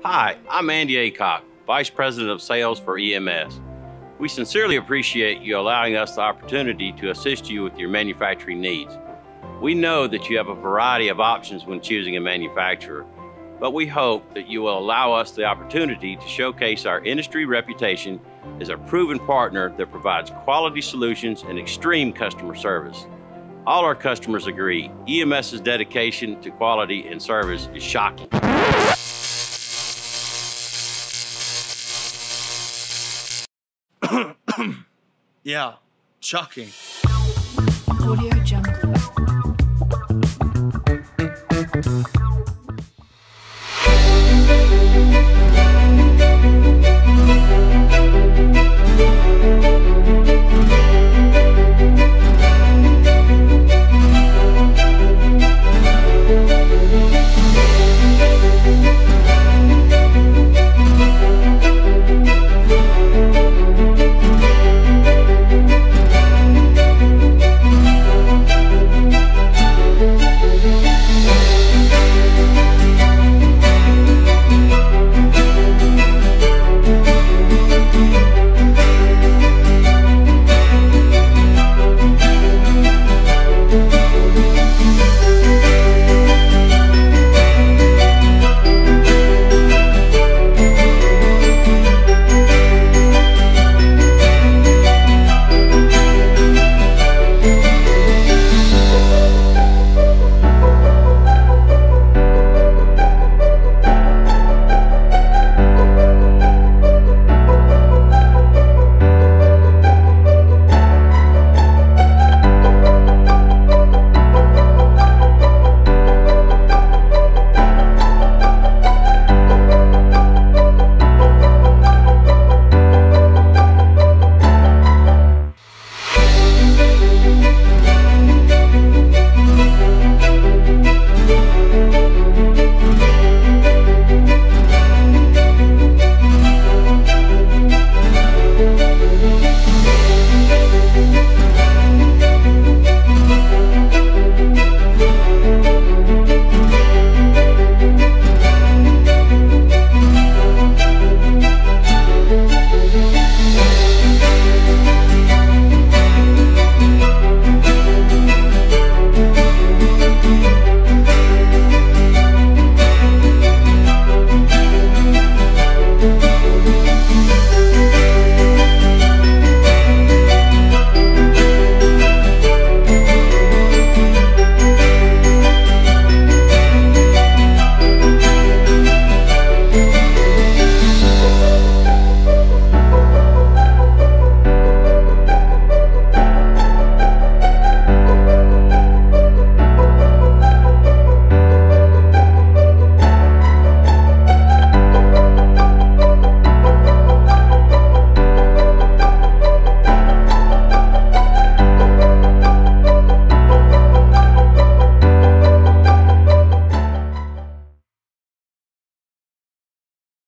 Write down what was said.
Hi, I'm Andy Aycock, Vice President of Sales for E.M.S. We sincerely appreciate you allowing us the opportunity to assist you with your manufacturing needs. We know that you have a variety of options when choosing a manufacturer, but we hope that you will allow us the opportunity to showcase our industry reputation as a proven partner that provides quality solutions and extreme customer service. All our customers agree, E.M.S.'s dedication to quality and service is shocking. Yeah, shocking. Audio Jungle.